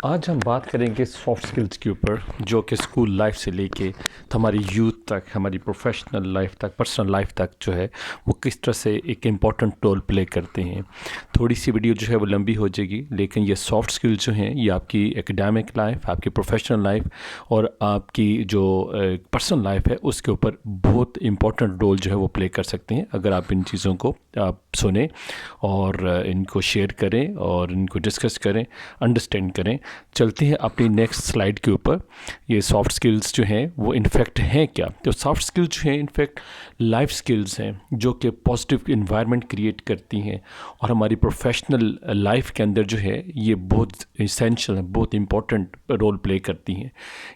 आज हम बात करेंगे सॉफ्ट स्किल्स के ऊपर, जो कि स्कूल लाइफ से लेके हमारी यूथ तक, हमारी प्रोफेशनल लाइफ तक, पर्सनल लाइफ तक जो है वो किस तरह से एक इम्पॉर्टेंट रोल प्ले करते हैं। थोड़ी सी वीडियो जो है वो लंबी हो जाएगी, लेकिन ये सॉफ्ट स्किल्स जो हैं ये आपकी एकेडमिक लाइफ, आपकी प्रोफेशनल लाइफ और आपकी जो पर्सनल लाइफ है उसके ऊपर बहुत इम्पॉर्टेंट रोल जो है वो प्ले कर सकते हैं, अगर आप इन चीज़ों को आप सुने और इनको शेयर करें और इनको डिस्कस करें, अंडरस्टैंड करें। चलते हैं अपनी नेक्स्ट स्लाइड के ऊपर। ये सॉफ्ट स्किल्स जो हैं वो इनफैक्ट हैं क्या? तो सॉफ्ट स्किल्स जो हैं इनफैक्ट लाइफ स्किल्स हैं जो कि पॉजिटिव इन्वायरमेंट क्रिएट करती हैं और हमारी प्रोफेशनल लाइफ के अंदर जो है ये बहुत इसेंशियल है, बहुत इंपॉर्टेंट रोल प्ले करती हैं।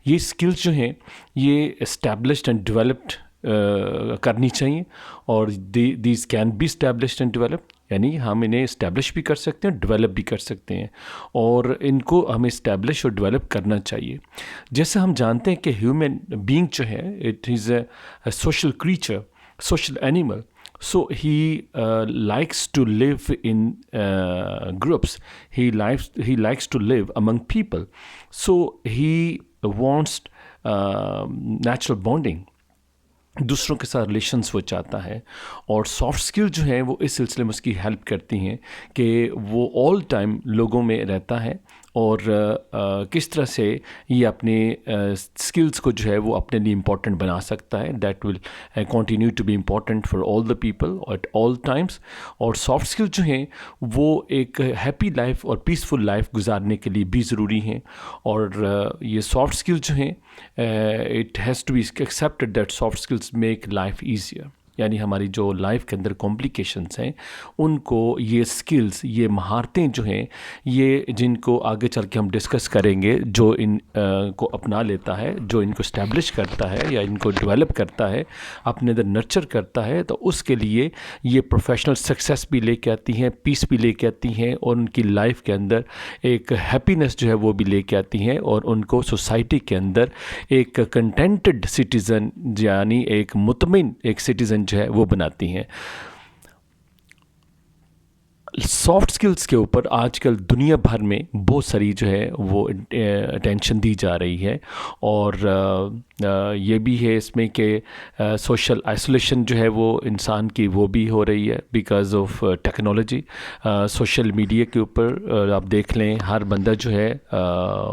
ये स्किल्स जो हैं ये इस्टेब्लिश्ड एंड डेवलप्ड करनी चाहिए और these can be established and develop, यानी हम इन्हें इस्टेब्लिश भी कर सकते हैं, डेवलप भी कर सकते हैं और इनको हमें इस्टेब्लिश और डेवलप करना चाहिए। जैसे हम जानते हैं कि ह्यूमन बीइंग जो है it is a social creature, social animal, so he likes to live in groups. He likes to live among people, so he wants natural bonding, दूसरों के साथ रिलेशंस वो चाहता है। और सॉफ्ट स्किल जो है वो इस सिलसिले में उसकी हेल्प करती हैं कि वो ऑल टाइम लोगों में रहता है और किस तरह से ये अपने स्किल्स को जो है वो अपने लिए इम्पॉर्टेंट बना सकता है। That will continue to be important for all the people at all times. और सॉफ्ट स्किल जो हैं वो एक हैप्पी लाइफ और पीसफुल लाइफ गुजारने के लिए भी ज़रूरी हैं। और ये सॉफ्ट स्किल जो हैं it has to be accepted that soft skills make life easier, यानी हमारी जो लाइफ के अंदर कॉम्प्लिकेशंस हैं उनको ये स्किल्स, ये महारतें जो हैं ये जिनको आगे चल के हम डिस्कस करेंगे, जो इन को अपना लेता है, जो इनको स्टैब्लिश करता है या इनको डेवलप करता है, अपने अंदर नर्चर करता है, तो उसके लिए ये प्रोफेशनल सक्सेस भी लेके आती हैं, पीस भी लेके आती हैं और उनकी लाइफ के अंदर एक हैप्पीनेस जो है वो भी लेके आती हैं और उनको सोसाइटी के अंदर एक कंटेंटेड सिटीज़न यानी एक मुतमिन एक सिटीज़न जो है वो बनाती हैं। सॉफ्ट स्किल्स के ऊपर आजकल दुनिया भर में बहुत सारी जो है वो अटेंशन दी जा रही है और ये भी है इसमें कि सोशल आइसोलेशन जो है वो इंसान की वो भी हो रही है because of technology. Social media के ऊपर आप देख लें, हर बंदा जो है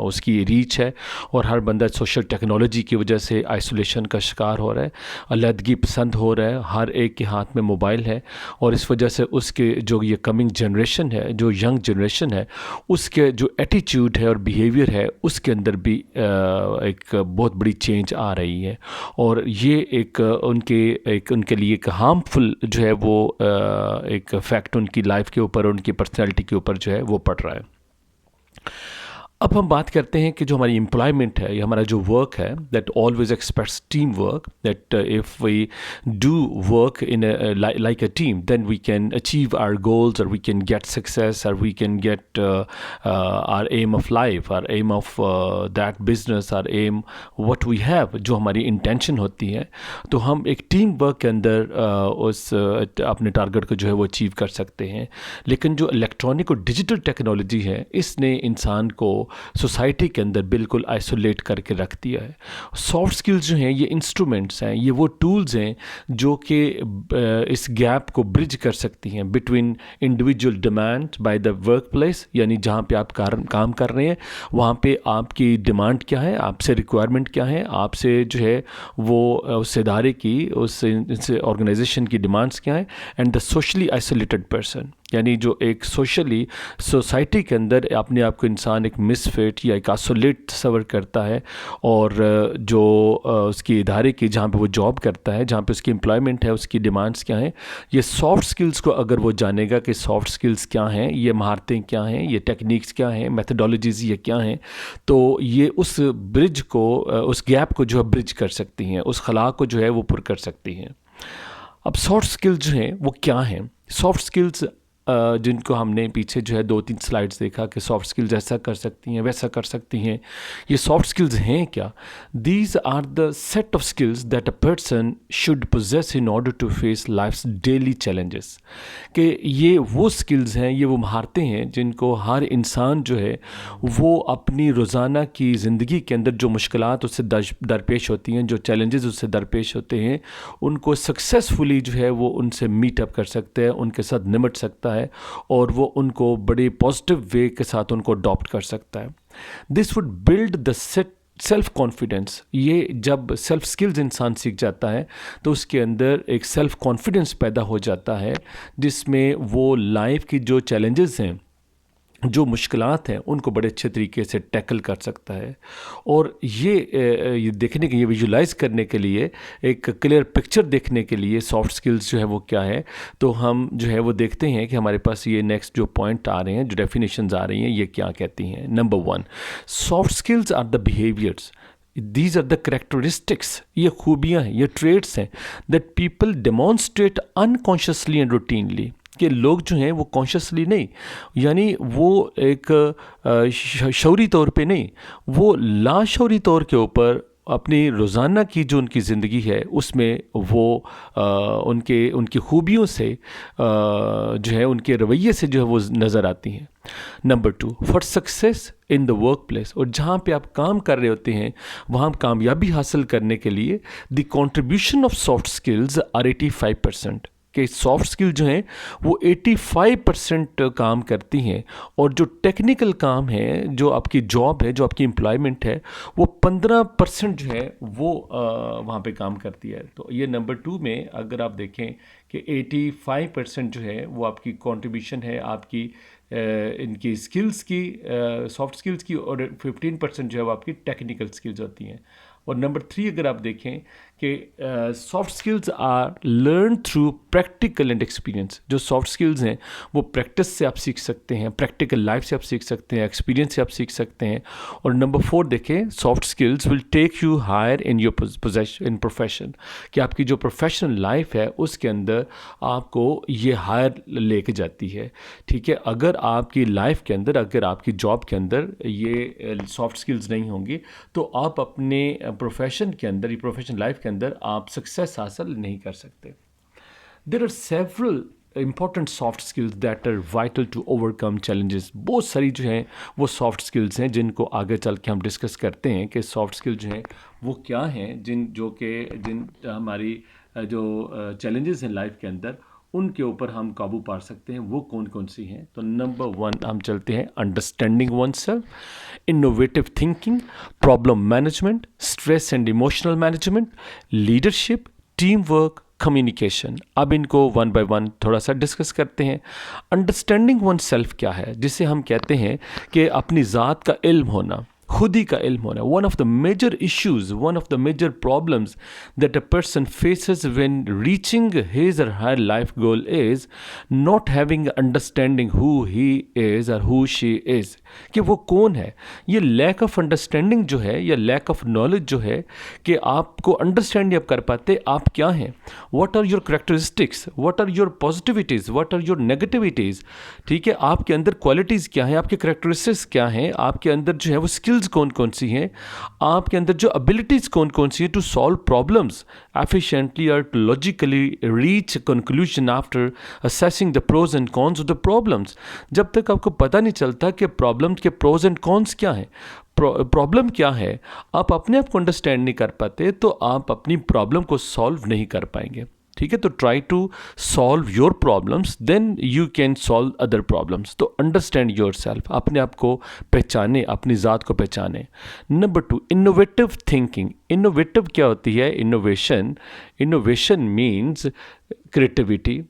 उसकी रीच है और हर बंदा सोशल टेक्नोलॉजी की वजह से आइसोलेशन का शिकार हो रहा है, अलग पसंद हो रहा है, हर एक के हाथ में मोबाइल है और इस वजह से उसके जो ये कमिंग जनरेशन है, जो यंग जनरेशन है, उसके जो एटीट्यूड है और बिहेवियर है उसके अंदर भी एक बहुत बड़ी चेंज आ रही है और ये एक उनके लिए एक हार्मफुल जो है वो एक फैक्ट उनकी लाइफ के ऊपर, उनकी पर्सनैलिटी के ऊपर जो है वो पड़ रहा है। अब हम बात करते हैं कि जो हमारी एम्प्लॉयमेंट है या हमारा जो वर्क है that always expects team work, that if we do work in like a team then we can achieve our goals or we can get success or we can get our aim of life, our aim of that business, our aim what we have, जो हमारी intention होती है तो हम एक team work के अंदर उस अपने टारगेट को जो है वो अचीव कर सकते हैं। लेकिन जो इलेक्ट्रॉनिक और डिजिटल टेक्नोलॉजी है इसने इंसान को सोसाइटी के अंदर बिल्कुल आइसोलेट करके रख दिया है। सॉफ्ट स्किल्स जो हैं ये इंस्ट्रूमेंट्स हैं, ये वो टूल्स हैं जो कि इस गैप को ब्रिज कर सकती हैं between individual demand by the work place, यानी जहाँ पे आप काम कर रहे हैं वहाँ पे आपकी डिमांड क्या है, आपसे रिक्वायरमेंट क्या है, आपसे जो है वो उस इदारे की, उस ऑर्गेनाइजेशन की डिमांड्स क्या है, and the socially isolated person, यानी जो एक सोशली सोसाइटी के अंदर अपने आप को इंसान एक मिसफिट या एक आइसोलेट सवर करता है और जो उसकी इदारे की जहाँ पे वो जॉब करता है, जहाँ पे उसकी एम्प्लॉयमेंट है, उसकी डिमांड्स क्या हैं, ये सॉफ्ट स्किल्स को अगर वो जानेगा कि सॉफ्ट स्किल्स क्या हैं, ये महारतें क्या हैं, ये टेक्निक्स क्या हैं, मेथडोलॉजीज़ ये क्या हैं, तो ये उस ब्रिज को, उस गैप को जो है ब्रिज कर सकती हैं, उस खला को जो है वो पुर कर सकती हैं। अब सॉफ्ट स्किल्स जो हैं वो क्या हैं? सॉफ्ट स्किल्स जिनको हमने पीछे जो है 2-3 स्लाइड्स देखा कि सॉफ्ट स्किल्स ऐसा कर सकती हैं, वैसा कर सकती हैं, ये सॉफ्ट स्किल्स हैं क्या? These are the set of skills that a person should possess in order to face life's daily challenges. कि ये वो स्किल्स हैं, ये वो महारतें हैं जिनको हर इंसान जो है वो अपनी रोज़ाना की ज़िंदगी के अंदर जो मुश्किलात उससे दरपेश होती हैं, जो चैलेंजेस उससे दरपेश होते हैं, उनको सक्सेसफुली जो है वो उनसे मीट अप कर सकते हैं, उनके साथ निमट सकता है और वो उनको बड़े पॉजिटिव वे के साथ उनको अडॉप्ट कर सकता है। This would build the self confidence. ये जब सेल्फ स्किल्स इंसान सीख जाता है तो उसके अंदर एक सेल्फ कॉन्फिडेंस पैदा हो जाता है, जिसमें वो लाइफ की जो चैलेंजेस हैं, जो मुश्किलात हैं, उनको बड़े अच्छे तरीके से टैकल कर सकता है। और ये देखने के, ये विजुलाइज करने के लिए, एक क्लियर पिक्चर देखने के लिए सॉफ्ट स्किल्स जो है वो क्या है, तो हम जो है वो देखते हैं कि हमारे पास ये नेक्स्ट जो पॉइंट आ रहे हैं, जो डेफिनेशंस आ रही हैं, ये क्या कहती हैं। Number 1, soft skills are the behaviours, these are the characteristics, ये खूबियाँ हैं, ये ट्रेड्स हैं that people demonstrate unconsciously and routinely. कि लोग जो हैं वो कॉन्शियसली नहीं, यानी वो एक शौरी तौर पे नहीं, वो लाशौरी तौर के ऊपर अपनी रोज़ाना की जो उनकी ज़िंदगी है उसमें वो उनकी खूबियों से जो है, उनके रवैये से जो है वो नज़र आती हैं। Number 2, for success in the work place, और जहाँ पे आप काम कर रहे होते हैं वहाँ कामयाबी हासिल करने के लिए the contribution of soft skills are 85%। कि सॉफ्ट स्किल जो हैं वो 85% काम करती हैं, और जो टेक्निकल काम है, जो आपकी जॉब है, जो आपकी एम्प्लॉयमेंट है, वो 15% जो है वो वहाँ पे काम करती है। तो ये नंबर 2 में अगर आप देखें कि 85% जो है वो आपकी कंट्रीब्यूशन है आपकी इनकी स्किल्स की, सॉफ्ट स्किल्स की, और 15% जो है वो आपकी टेक्निकल स्किल्स होती हैं। और नंबर 3 अगर आप देखें कि soft skills are learn through practical and experience. जो सॉफ्ट स्किल्स हैं वो प्रैक्टिस से आप सीख सकते हैं, प्रैक्टिकल लाइफ से आप सीख सकते हैं, एक्सपीरियंस से आप सीख सकते हैं। और नंबर 4 देखें, soft skills will take you higher in your position in profession, कि आपकी जो प्रोफेशनल लाइफ है उसके अंदर आपको ये हायर लेके जाती है। ठीक है, अगर आपकी लाइफ के अंदर, अगर आपकी जॉब के अंदर ये सॉफ्ट स्किल्स नहीं होंगी तो आप अपने प्रोफेशन के अंदर, ये प्रोफेशनल लाइफ के अंदर आप सक्सेस हासिल नहीं कर सकते। There are several important soft skills that are vital to overcome challenges। बहुत सारी जो हैं वो सॉफ्ट स्किल्स हैं जिनको आगे चल के हम डिस्कस करते हैं कि सॉफ्ट स्किल जो हैं वो क्या हैं, जिन हमारी जो चैलेंजेस हैं लाइफ के अंदर, उनके ऊपर हम काबू पा सकते हैं। वो कौन कौन सी हैं? तो नंबर 1 हम चलते हैं, understanding one self, innovative thinking, problem management, stress and emotional management, leadership, team work, communication. अब इनको 1 बाय 1 थोड़ा सा डिस्कस करते हैं। अंडरस्टैंडिंग वन सेल्फ क्या है? जिसे हम कहते हैं कि अपनी ज़ात का इल्म होना, खुद ही का इल्म होना। One of the major issues, one of the major problems that a person faces when reaching his or her life goal is not having understanding who he is or who she is, कि वो कौन है। ये lack of understanding जो है, या lack of knowledge जो है, कि आपको अंडरस्टैंड नहीं कर पाते आप क्या हैं, what are your characteristics, what are your positivities, what are your negativities. ठीक है, आपके अंदर क्वालिटीज़ क्या हैं, आपके करेक्टरिस्टिक्स क्या हैं, आपके अंदर जो है वो स्किल्स कौन कौन सी हैं, आपके अंदर जो एबिलिटीज़ कौन कौन सी हैं टू सॉल्व प्रॉब्लम्स एफिशिएंटली और to logically reach conclusion after assessing the pros and cons of the problems. जब तक आपको पता नहीं चलता कि प्रॉब्लम्स के प्रोज एंड कॉन्स क्या हैं, प्रॉब्लम क्या है, आप अपने आप को अंडरस्टैंड नहीं कर पाते, तो आप अपनी प्रॉब्लम को सॉल्व नहीं कर पाएंगे। ठीक है, तो try to solve your problems, then you can solve other problems. तो अंडरस्टैंड योर सेल्फ, अपने आप को पहचाने, अपनी ज़ात को पहचाने। Number 2, innovative thinking. इनोवेटिव क्या होती है? Innovation means creativity.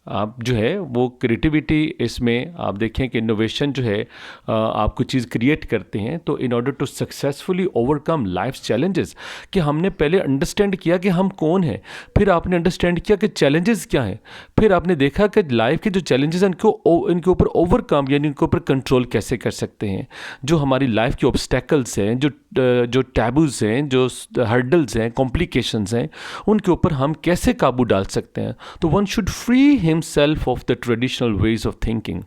आप जो है वो क्रिएटिविटी, इसमें आप देखें कि इनोवेशन जो है, आप कुछ चीज़ क्रिएट करते हैं तो in order to successfully overcome life challenges, कि हमने पहले अंडरस्टैंड किया कि हम कौन हैं, फिर आपने अंडरस्टैंड किया कि चैलेंजेस क्या हैं, फिर आपने देखा कि लाइफ के जो चैलेंजेस हैं इनके ऊपर ओवरकम, यानी इनके ऊपर कंट्रोल कैसे कर सकते हैं। जो हमारी लाइफ के ऑब्स्टेकल्स हैं, जो टैबूज़ हैं, जो हर्डल्स हैं, कॉम्प्लिकेशंस हैं, उनके ऊपर हम कैसे काबू डाल सकते हैं। तो one should free himself of the traditional ways of thinking.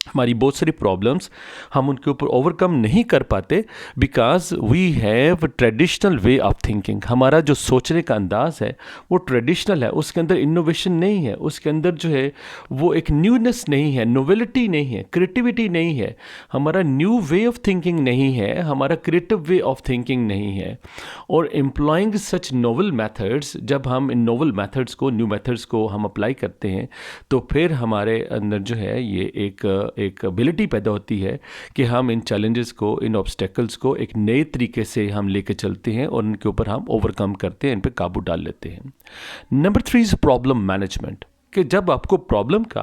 हमारी बहुत सारी प्रॉब्लम्स हम उनके ऊपर ओवरकम नहीं कर पाते because we have traditional way of thinking. हमारा जो सोचने का अंदाज़ है वो ट्रेडिशनल है, उसके अंदर इनोवेशन नहीं है, उसके अंदर जो है वो एक न्यूनेस नहीं है, नोवेलिटी नहीं है, क्रिएटिविटी नहीं है, हमारा न्यू वे ऑफ थिंकिंग नहीं है, हमारा क्रिएटिव वे ऑफ थिंकिंग नहीं है. और एम्प्लॉइंग सच नोवल मेथड्स, जब हम इन नोवल मेथड्स को, न्यू मेथड्स को हम अप्लाई करते हैं तो फिर हमारे अंदर जो है ये एक एबिलिटी पैदा होती है कि हम इन चैलेंजेस को, इन ऑब्स्टेकल्स को एक नए तरीके से हम लेके चलते हैं और उनके ऊपर हम ओवरकम करते हैं, इन पे काबू डाल लेते हैं. Number 3 is problem management. कि जब आपको प्रॉब्लम का,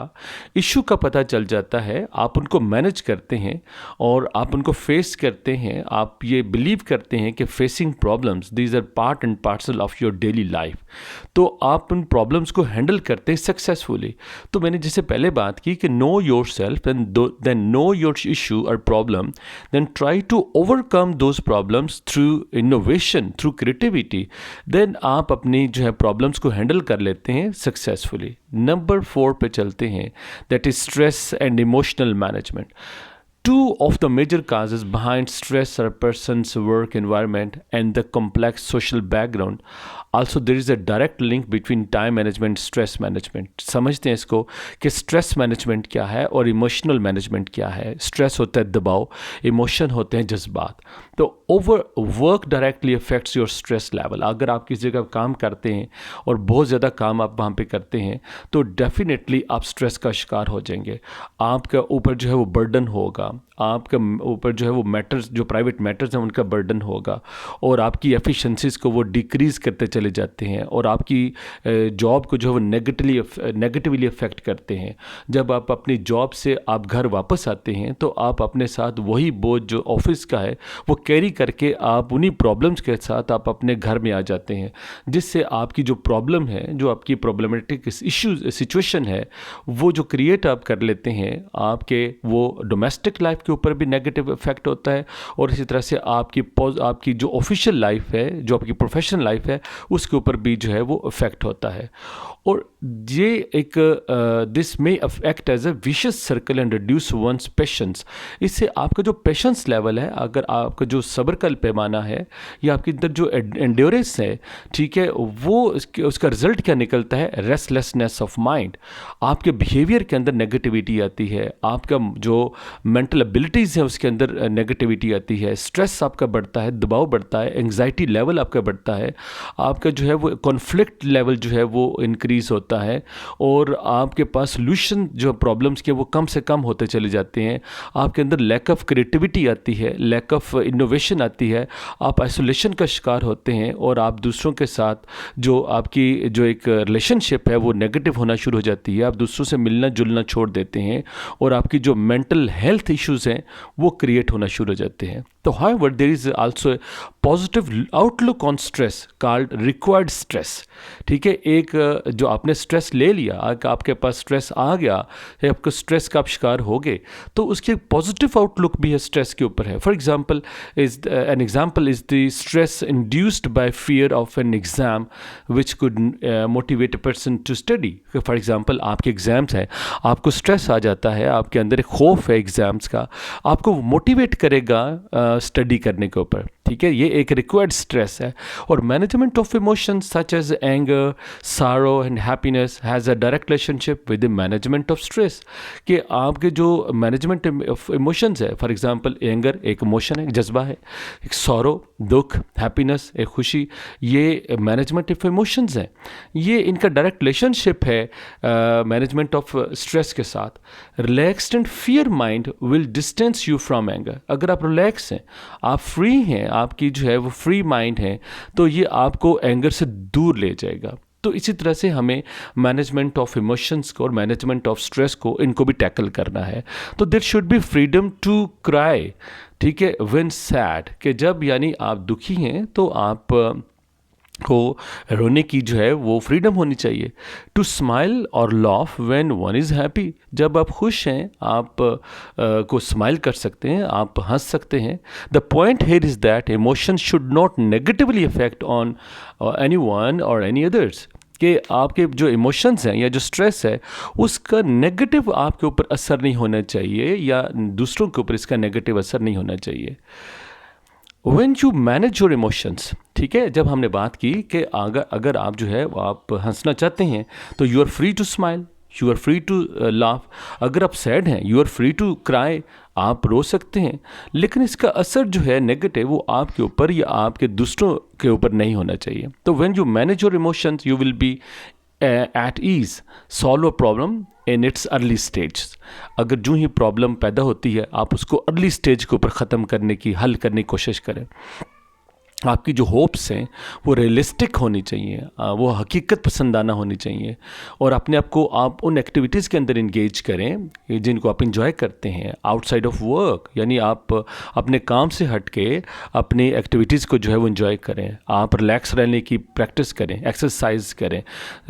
इशू का पता चल जाता है, आप उनको मैनेज करते हैं और आप उनको फेस करते हैं, आप ये बिलीव करते हैं कि facing problems these are part and parcel of your daily life, तो आप उन प्रॉब्लम्स को हैंडल करते हैं सक्सेसफुली. तो मैंने जैसे पहले बात की कि know yourself, then know your issue or problem, then try to overcome those problems through innovation, through creativity, then आप अपनी जो है प्रॉब्लम्स को हैंडल कर लेते हैं सक्सेसफुली. नंबर 4 पे चलते हैं, that is stress and emotional management. Two of the major causes behind stress are a person's work environment and the complex social background. Also, there is a direct link between time management, stress management. समझते हैं इसको कि stress management क्या है और emotional management क्या है. Stress होता है दबाव, इमोशन होते हैं जज्बात. तो over work directly affects your stress level. अगर आप किसी जगह काम करते हैं और बहुत ज़्यादा काम आप वहाँ पे करते हैं तो डेफिनेटली आप स्ट्रेस का शिकार हो जाएंगे. आपका ऊपर जो है वो बर्डन होगा, आपके ऊपर जो है वो मैटर्स, जो प्राइवेट मैटर्स हैं उनका बर्डन होगा और आपकी एफिशिएंसीज को वो डिक्रीज़ करते चले जाते हैं और आपकी जॉब को जो है वो नेगेटिवली अफेक्ट करते हैं. जब आप अपनी जॉब से आप घर वापस आते हैं तो आप अपने साथ वही बोझ जो ऑफिस का है वो कैरी करके आप उन्हीं प्रॉब्लम्स के साथ आप अपने घर में आ जाते हैं, जिससे आपकी जो प्रॉब्लम है, जो आपकी प्रॉब्लमेटिक इशू सिचुएशन है, वो जो क्रिएट आप कर लेते हैं, आपके वो डोमेस्टिक लाइफ के ऊपर भी नेगेटिव इफेक्ट होता है और इसी तरह से आपकी जो ऑफिशियल लाइफ है, जो आपकी प्रोफेशनल लाइफ है, उसके ऊपर भी जो है वो इफेक्ट होता है. और ये एक this may affect as a vicious circle and reduce one's patience. इससे आपका जो पेशेंस लेवल है, अगर आपका जो सब्र का पैमाना है या आपके अंदर जो एंड्योरेंस है, ठीक है, वो उसका रिजल्ट क्या निकलता है? Restlessness of mind. आपके बिहेवियर के अंदर नेगेटिविटी आती है, आपका जो मेंटल एबिलिटीज़ है उसके अंदर नेगेटिविटी आती है, स्ट्रेस आपका बढ़ता है, दबाव बढ़ता है, एंग्जाइटी लेवल आपका बढ़ता है, आपका जो है वो कॉन्फ्लिक्ट लेवल जो है वो इंक्रीज होता है और आपके पास सॉल्यूशन जो प्रॉब्लम्स के वो कम से कम होते चले जाते हैं. आपके अंदर लैक ऑफ क्रिएटिविटी आती है, लैक ऑफ इनोवेशन आती है, आप आइसोलेशन का शिकार होते हैं और आप दूसरों के साथ जो आपकी जो एक रिलेशनशिप है वो नेगेटिव होना शुरू हो जाती है. आप दूसरों से मिलना जुलना छोड़ देते हैं और आपकी जो मेंटल हेल्थ इश्यूज़ हैं वो क्रिएट होना शुरू हो जाते हैं. तो however there is also a positive outlook on stress called required stress. ठीक है, एक जो आपने स्ट्रेस ले लिया, आपके पास स्ट्रेस आ गया है, आपको स्ट्रेस का आप शिकार हो गए, तो उसकी पॉजिटिव आउटलुक भी है स्ट्रेस के ऊपर है. For example an example is the stress induced by fear of an exam which could motivate a person to study. For example आपके एग्ज़ाम्स हैं, आपको स्ट्रेस आ जाता है, आपके अंदर एक खौफ है एग्ज़ाम्स का, आपको मोटिवेट करेगा स्टडी करने के ऊपर. ठीक है, ये एक रिक्वायर्ड स्ट्रेस है. और management of emotions such as anger, sorrow and happiness has a direct relationship with the management of stress. कि आपके जो मैनेजमेंट ऑफ इमोशंस है, फॉर एग्जांपल एंगर एक इमोशन है, एक जज्बा है, एक सॉरो दुख, हैप्पीनेस एक खुशी, ये मैनेजमेंट ऑफ इमोशंस हैं. ये इनका डायरेक्ट रिलेशनशिप है मैनेजमेंट ऑफ स्ट्रेस के साथ. Relaxed and fear mind will distance you from anger. अगर आप रिलैक्स हैं, आप फ्री हैं, आपकी जो है वो फ्री माइंड है, तो ये आपको एंगर से दूर ले जाएगा. तो इसी तरह से हमें मैनेजमेंट ऑफ इमोशंस को और मैनेजमेंट ऑफ स्ट्रेस को, इनको भी टैकल करना है. तो there should be freedom to cry. ठीक है, व्हेन सैड, कि जब यानी आप दुखी हैं तो आप को रोने की जो है वो फ्रीडम होनी चाहिए. टू स्माइल और laugh when one is happy. जब आप खुश हैं आप को स्माइल कर सकते हैं, आप हंस सकते हैं. The point here is that emotion should not negatively affect on any one और एनी अदर्स. कि आपके जो इमोशंस हैं या जो स्ट्रेस है उसका नेगेटिव आपके ऊपर असर नहीं होना चाहिए या दूसरों के ऊपर इसका नेगेटिव असर नहीं होना चाहिए। When you manage your emotions, ठीक है, जब हमने बात की कि अगर आप जो है आप हंसना चाहते हैं तो you are free to smile, you are free to laugh. अगर आप सैड हैं you are free to cry, आप रो सकते हैं, लेकिन इसका असर जो है नेगेटिव वो आपके ऊपर या आपके दूसरों के ऊपर नहीं होना चाहिए। तो when you manage your emotions you will be at ease, solve a problem in its early stage. अगर जो ही प्रॉब्लम पैदा होती है आप उसको अर्ली स्टेज के ऊपर ख़त्म करने की, हल करने की कोशिश करें। आपकी जो होप्स हैं वो रियलिस्टिक होनी चाहिए, वो हकीकत पसंदाना होनी चाहिए, और अपने आप को आप उन एक्टिविटीज़ के अंदर इंगेज करें जिनको आप इंजॉय करते हैं आउटसाइड ऑफ वर्क। यानी आप अपने काम से हट के अपनी एक्टिविटीज़ को जो है वो इंजॉय करें। आप रिलैक्स रहने की प्रैक्टिस करें, एक्सरसाइज करें,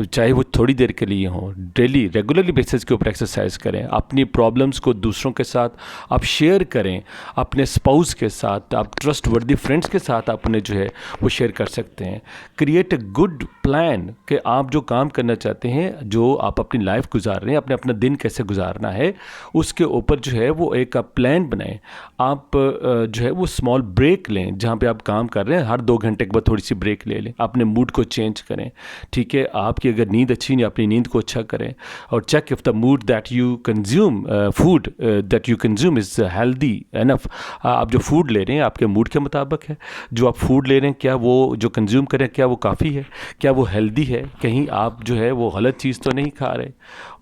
चाहे वो थोड़ी देर के लिए हो, डेली रेगुलरली बेसिस के ऊपर एक्सरसाइज करें। अपनी प्रॉब्लम्स को दूसरों के साथ आप शेयर करें, अपने स्पाउस के साथ, आप ट्रस्ट वर्दी फ्रेंड्स के साथ अपने जो है वो शेयर कर सकते हैं। क्रिएट अ गुड प्लान कि आप जो काम करना चाहते हैं, जो आप अपनी लाइफ गुजार रहे हैं, अपने अपना दिन कैसे गुजारना है, उसके ऊपर जो है वो एक आप प्लान बनाएं। आप जो है वो स्मॉल ब्रेक लें, जहाँ पे आप काम कर रहे हैं हर 2 घंटे के बाद थोड़ी सी ब्रेक ले लें, अपने मूड को चेंज करें। ठीक है, आपकी अगर नींद अच्छी नहीं, अपनी नींद को अच्छा करें, और check if the mood that you consume, food that you consume is healthy enough. आप जो फूड ले रहे हैं आपके मूड के मुताबिक है, जो आप फूड ले रहे हैं क्या वो जो कंज्यूम करें क्या वो काफ़ी है, क्या वो हेल्दी है, कहीं आप जो है वो गलत चीज़ तो नहीं खा रहे।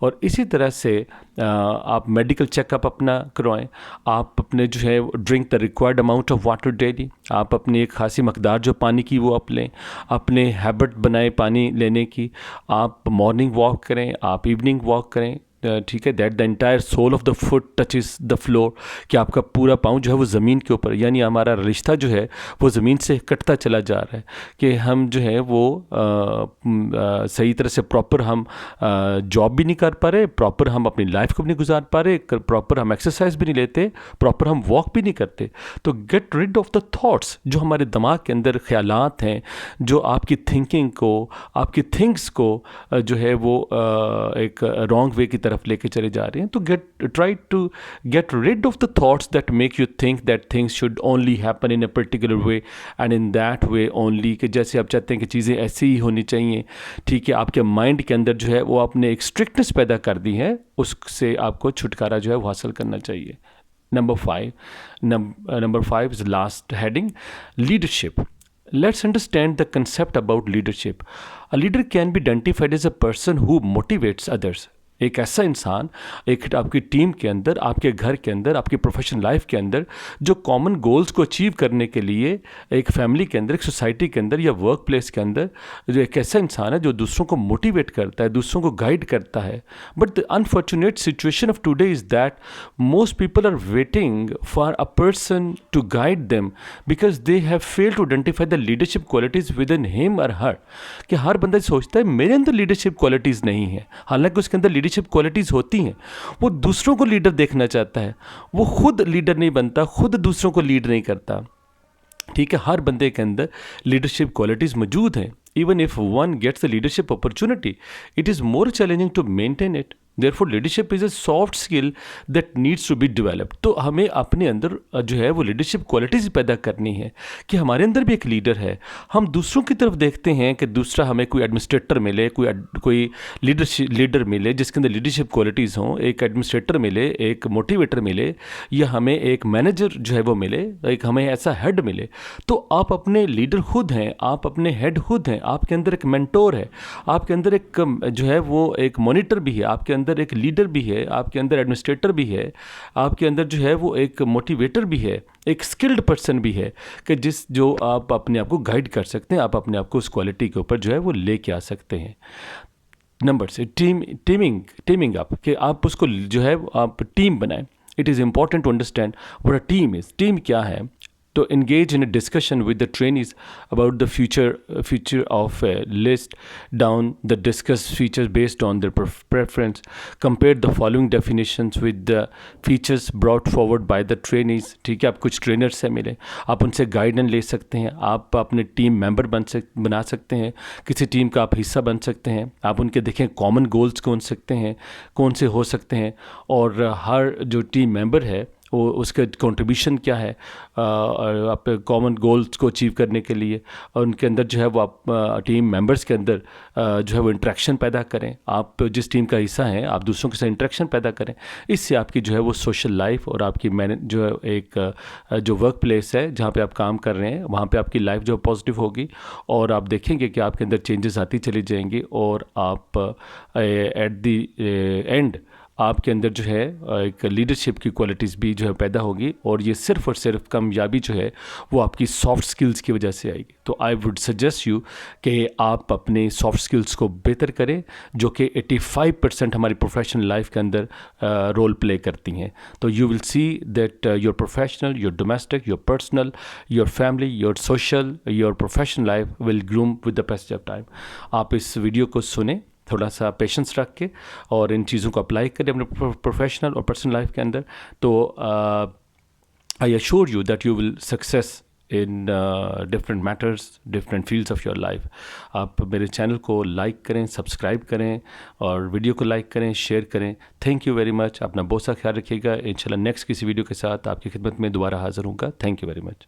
और इसी तरह से आप मेडिकल चेकअप अपना करवाएं। आप अपने जो है drink the required amount of water daily, आप अपनी एक खासी मकदार जो पानी की वो आप लें, अपने हैबिट बनाएं पानी लेने की। आप मॉर्निंग वॉक करें, आप इवनिंग वॉक करें, ठीक है। That the entire sole of the foot touches the floor, कि आपका पूरा पाँव जो है वो ज़मीन के ऊपर, यानी हमारा रिश्ता जो है वो ज़मीन से कटता चला जा रहा है, कि हम जो है वो सही तरह से प्रॉपर हम जॉब भी नहीं कर पा रहे, प्रॉपर हम अपनी लाइफ को भी नहीं गुजार पा रहे, प्रॉपर हम एक्सरसाइज भी नहीं लेते, प्रॉपर हम वॉक भी नहीं करते। तो get rid of the thoughts, जो हमारे दिमाग के अंदर ख्यालात हैं, जो आपकी थिंकिंग को, आपकी थिंग्स को जो है वो एक रॉन्ग वे की तरफ लेके चले जा रहे हैं। तो try to get rid of the thoughts that make you think that things should only happen in a particular way and in that way only, कि जैसे आप चाहते हैं कि चीज़ें ऐसी ही होनी चाहिए। ठीक है, आपके माइंड के अंदर जो है वो आपने एक स्ट्रिक्टनेस पैदा कर दी है, उससे आपको छुटकारा जो है वो हासिल करना चाहिए। Number 5 is last heading, leadership. Let's understand the concept about leadership. A leader can be identified as a person who motivates others. एक ऐसा इंसान एक आपकी टीम के अंदर, आपके घर के अंदर, आपकी प्रोफेशनल लाइफ के अंदर जो कॉमन गोल्स को अचीव करने के लिए, एक फैमिली के अंदर, एक सोसाइटी के अंदर या वर्क प्लेस के अंदर, जो एक ऐसा इंसान है जो दूसरों को मोटिवेट करता है, दूसरों को गाइड करता है। But the unfortunate situation of today is that most people are waiting for a person to guide them because they have failed to identify the leadership qualities within him और her. कि हर बंदा सोचता है मेरे अंदर leadership qualities नहीं है, हालांकि उसके अंदर क्वालिटीज़ होती हैं। वो दूसरों को लीडर देखना चाहता है, वो खुद लीडर नहीं बनता, खुद दूसरों को लीड नहीं करता। ठीक है, हर बंदे के अंदर लीडरशिप क्वालिटीज़ मौजूद हैं। Even if one gets the leadership opportunity, it is more challenging to maintain it. Therefore, leadership is a soft skill that needs to be developed. तो हमें अपने अंदर जो है वो लीडरशिप क्वालिटीज़ पैदा करनी है कि हमारे अंदर भी एक लीडर है। हम दूसरों की तरफ देखते हैं कि दूसरा हमें कोई एडमिनिस्ट्रेटर मिले, कोई लीडर मिले जिसके अंदर लीडरशिप क्वालिटीज़ हों, एक एडमिनिस्ट्रेटर मिले, एक मोटिवेटर मिले, या हमें एक मैनेजर जो है वो मिले, एक हमें ऐसा हेड मिले। तो आप अपने लीडर खुद हैं, आप अपने हेड खुद हैं, आपके अंदर एक मेंटोर है, आपके अंदर एक जो है वो एक मॉनिटर भी है, आपके अंदर एक लीडर भी है, आपके अंदर एडमिनिस्ट्रेटर भी है, आपके अंदर जो है वो एक मोटिवेटर भी है, एक स्किल्ड पर्सन भी है, कि जो आप अपने आप को गाइड कर सकते हैं, आप अपने आप को उस क्वालिटी के ऊपर जो है वो लेके आ सकते हैं। नंबर से टीमिंग अप, कि आप उसको जो है आप टीम बनाएं। It is important to understand what a team is. Team क्या है? to engage in a discussion with the trainees about the future of list down the discuss features based on their preference. Compare the following definitions with the features brought forward by the trainees. ठीक है, आप कुछ trainer से मिले, आप उनसे guidance ले सकते हैं, आप अपने टीम मेंबर बना सकते हैं, किसी टीम का आप हिस्सा बन सकते हैं, आप उनके देखें कॉमन गोल्स कौन से हो सकते हैं, और हर जो टीम मेंबर है वो उसका कंट्रीब्यूशन क्या है आप कॉमन गोल्स को अचीव करने के लिए, और उनके अंदर जो है वो आप टीम मेंबर्स के अंदर जो है वो इंटरेक्शन पैदा करें। आप जिस टीम का हिस्सा हैं आप दूसरों के साथ इंटरेक्शन पैदा करें। इससे आपकी जो है वो सोशल लाइफ और आपकी जो है एक जो वर्क प्लेस है जहाँ पे आप काम कर रहे हैं वहाँ पे आपकी लाइफ जो पॉजिटिव होगी, और आप देखेंगे कि आपके अंदर चेंजेस आती चली जाएंगी, और आप एट दी एंड आपके अंदर जो है एक लीडरशिप की क्वालिटीज़ भी जो है पैदा होगी, और ये सिर्फ और सिर्फ कामयाबी जो है वो आपकी सॉफ्ट स्किल्स की वजह से आएगी। तो आई वुड सजेस्ट यू कि आप अपने सॉफ्ट स्किल्स को बेहतर करें, जो कि 85% हमारी प्रोफेशनल लाइफ के अंदर रोल प्ले करती हैं। तो you will see that your professional, your domestic, your personal, your family, your social, your professional life will groom with the passage of time. आप इस वीडियो को सुने थोड़ा सा पेशेंस रख के, और इन चीज़ों को अप्लाई करें अपने प्रोफेशनल और पर्सनल लाइफ के अंदर, तो I assure you that you will success in different matters, different fields of your life. आप मेरे चैनल को लाइक करें, सब्सक्राइब करें, और वीडियो को लाइक करें, शेयर करें। Thank you very much. अपना बहुत सा ख्याल रखिएगा। इंशाल्लाह नेक्स्ट किसी वीडियो के साथ आपकी खिदमत में दोबारा हाज़िर होऊंगा। Thank you very much.